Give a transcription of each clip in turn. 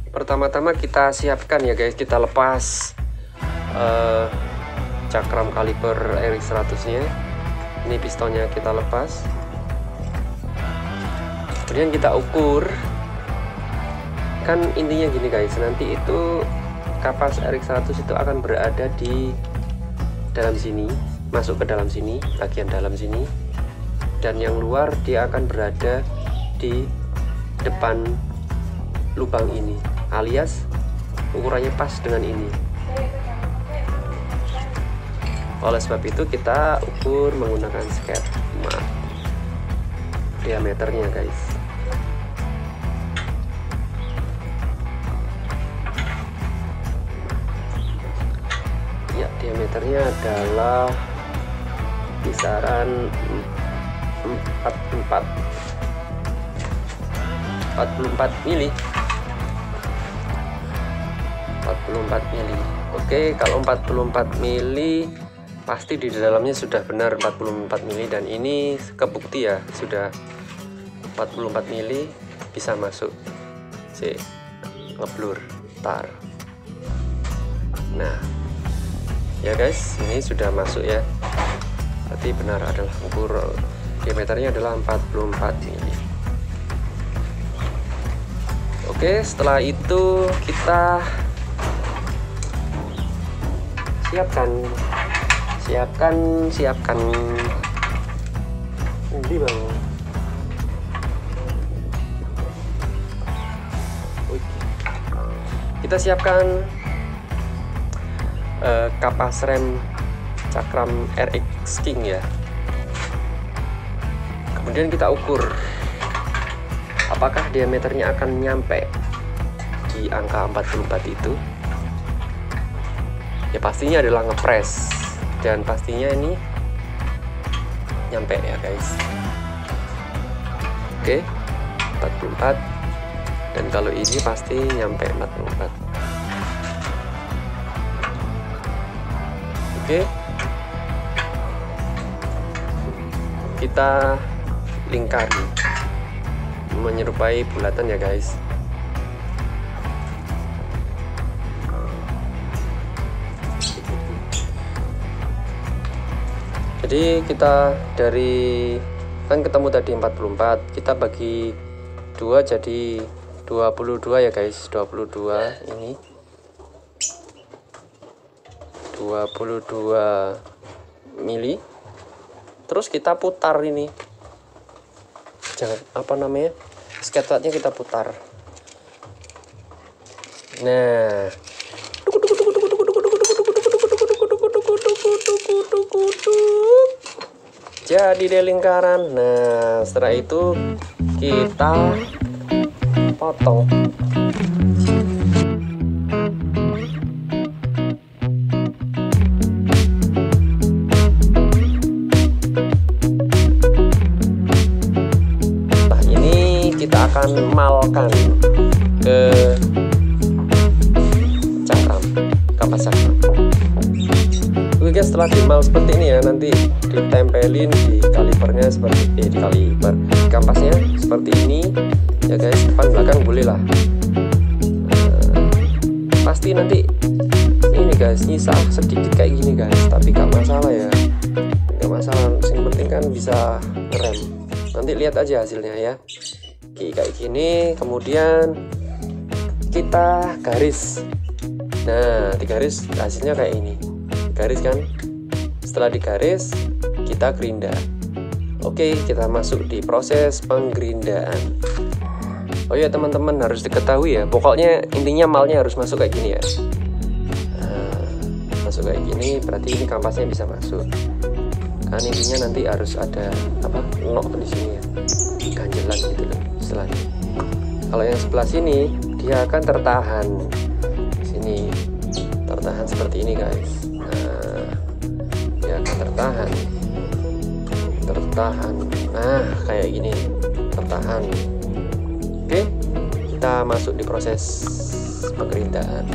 pertama-tama kita siapkan ya guys, kita lepas cakram kaliper RX100 nya. Ini pistonnya kita lepas, kemudian kita ukur. Kan intinya gini guys, nanti itu kapas RX100 itu akan berada di dalam sini, masuk ke dalam sini, bagian dalam sini, dan yang luar dia akan berada di depan lubang ini, alias ukurannya pas dengan ini. Oleh sebab itu kita ukur menggunakan sketch mat diameternya guys. Ya, diameternya adalah kisaran 44 mili. 44 mili. Oke, kalau 44 mili pasti di dalamnya sudah benar 44 mili, dan ini kebukti ya sudah 44 mili bisa masuk. Ngeblur tar. Nah, ya guys, ini sudah masuk ya. Berarti benar adalah ukur diameternya adalah 44 mili. Oke, setelah itu kita siapkan ini bang. Kita siapkan kapas rem cakram RX King ya. Kemudian kita ukur apakah diameternya akan nyampe di angka 44 itu. Ya pastinya adalah ngepres, dan pastinya ini nyampe ya guys. Oke, 44, dan kalau ini pasti nyampe 44. Oke, kita lingkari menyerupai bulatan ya guys. Jadi kita dari kan ketemu tadi 44, kita bagi 2 jadi 22 ya guys. 22 ini 22 mili. Terus kita putar ini, jangan apa namanya, sketchpadnya kita putar. Nah, jadi deh lingkaran. Nah, setelah itu kita potong. Nah, ini kita akan malkan ke cakram, kapas cakram. Oke guys, setelah dimal seperti ini ya, nanti ditempelin di kalipernya seperti di kaliper kampasnya seperti ini ya guys. Depan belakang boleh lah. Pasti nanti ini guys nyisa sedikit kayak gini guys, tapi gak masalah ya, gak masalah. Yang penting kan bisa ngerem. Nanti lihat aja hasilnya ya. Oke, kayak gini. Kemudian kita garis. Nah, digaris hasilnya kayak ini. Garis kan, setelah digaris kita gerinda. Oke, kita masuk di proses penggerindaan. Oh ya teman-teman, harus diketahui ya, pokoknya intinya malnya harus masuk kayak gini ya. Nah, masuk kayak gini berarti ini kampasnya bisa masuk. Kan intinya nanti harus ada apa, nok di sini ya, ganjelan gitu loh istilahnya. Kalau yang sebelah sini dia akan tertahan di sini, tertahan seperti ini guys. Tertahan. Nah, kayak gini, tertahan. Oke, kita masuk di proses pengerindaan.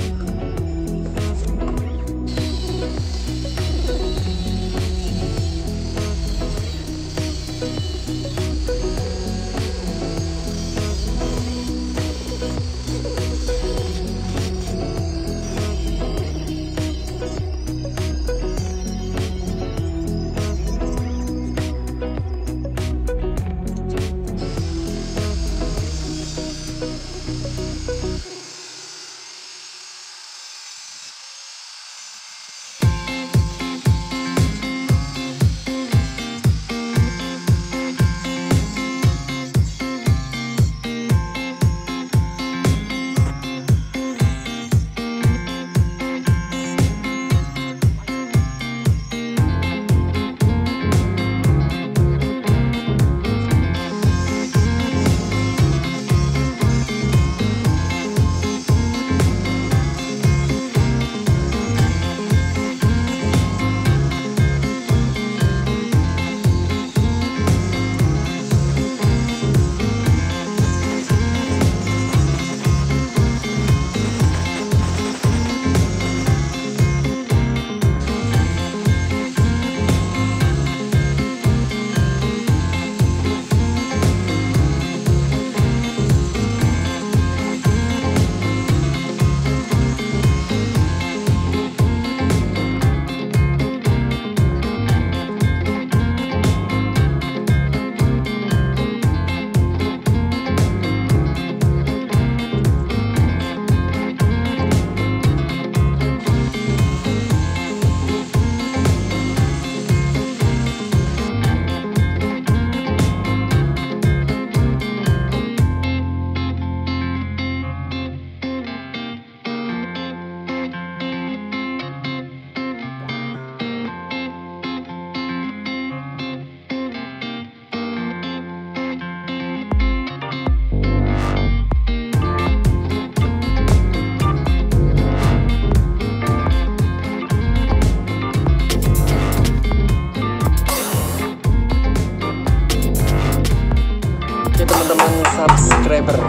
subscriber.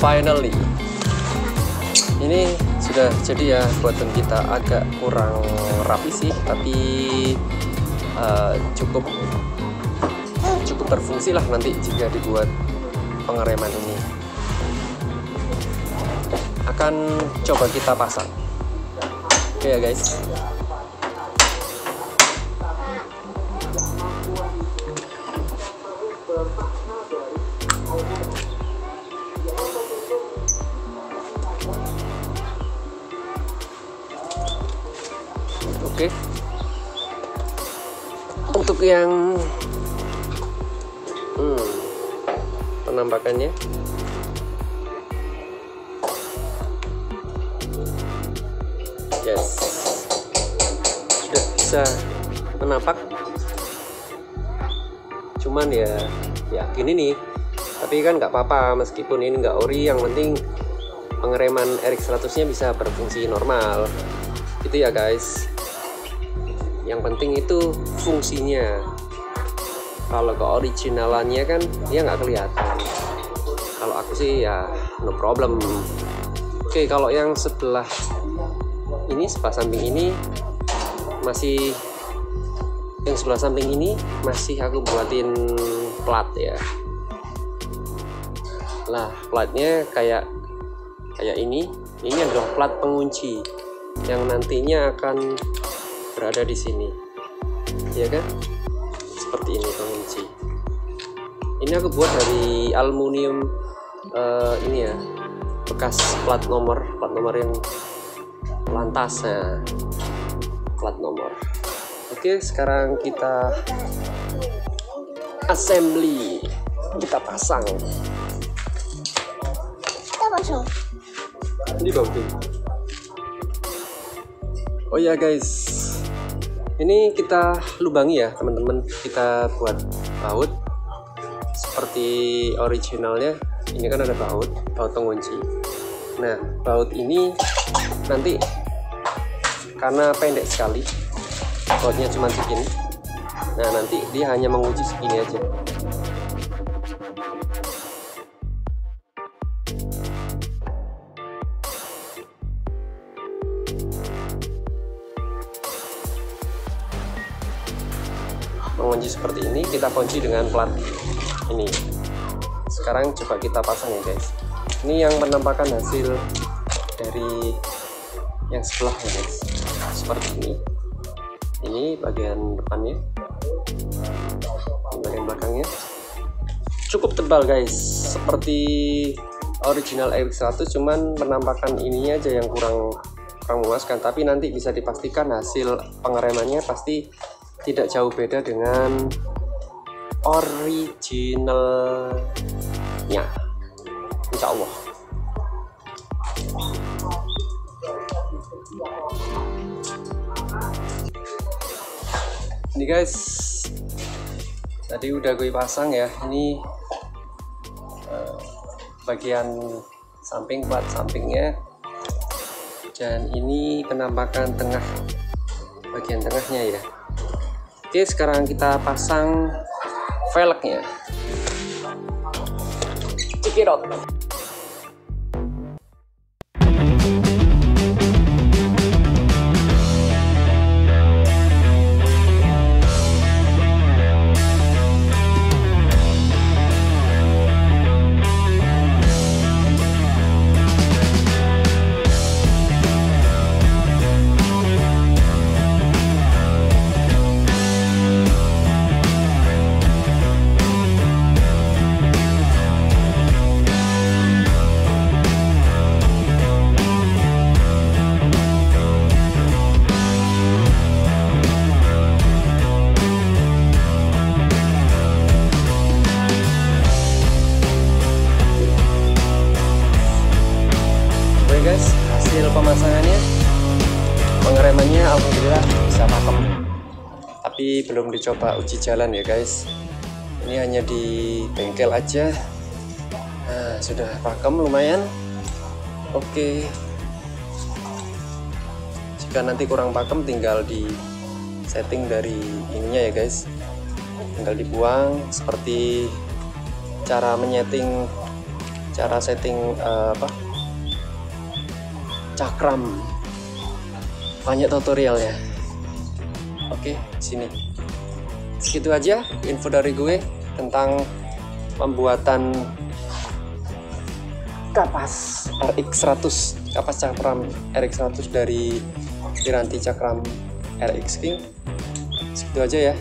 Finally, ini sudah jadi ya. Buatan kita agak kurang rapi sih, tapi cukup berfungsi lah nanti jika dibuat pengereman ini. Akan coba kita pasang. Oke ya guys. Oke. Untuk yang penampakannya yes, sudah bisa menampak, cuman ya gini nih, tapi kan nggak apa-apa meskipun ini nggak ori, yang penting pengereman RX100 nya bisa berfungsi normal gitu ya guys. Yang penting itu fungsinya. Kalau ke originalannya kan dia nggak kelihatan. Kalau aku sih ya no problem. Oke, kalau yang sebelah ini, sebelah samping ini masih, yang sebelah samping ini masih aku buatin plat ya. Lah, platnya kayak ini adalah plat pengunci yang nantinya akan berada di sini, ya kan? Seperti ini pengunci. Ini aku buat dari aluminium ini ya, bekas plat nomor yang lantas ya, plat nomor. Oke, sekarang kita assembly, kita pasang. Ini bagus. Oh ya guys, ini kita lubangi ya teman-teman, kita buat baut seperti originalnya. Ini kan ada baut pengunci. Nah, baut ini nanti karena pendek sekali, bautnya cuma segini, nah nanti dia hanya mengunci segini aja. Mengunci seperti ini, kita kunci dengan plat ini. Sekarang coba kita pasang ya guys. Ini yang menampakkan hasil dari yang sebelah ya guys, seperti ini. Ini bagian depannya, bagian belakangnya cukup tebal guys, seperti original RX100, cuman penampakan ininya aja yang kurang memuaskan. Tapi nanti bisa dipastikan hasil pengeremannya pasti tidak jauh beda dengan originalnya, insya Allah. Ini guys, tadi udah gue pasang ya. Ini bagian samping, plat sampingnya, dan ini penampakan tengah, bagian tengahnya ya. Oke, sekarang kita pasang velgnya. Cekidot. Guys, hasil pemasangannya, pengeremannya alhamdulillah bisa pakem, tapi belum dicoba uji jalan ya guys. Ini hanya di bengkel aja. Nah, sudah pakem lumayan. Oke, jika nanti kurang pakem tinggal di setting dari ininya ya guys, tinggal dibuang. Seperti cara menyeting cara setting cakram. Banyak tutorial ya. Oke, sini. Segitu aja info dari gue tentang pembuatan kapas RX100, kapas cakram RX100 dari Piranti Cakram RX King. Segitu aja ya.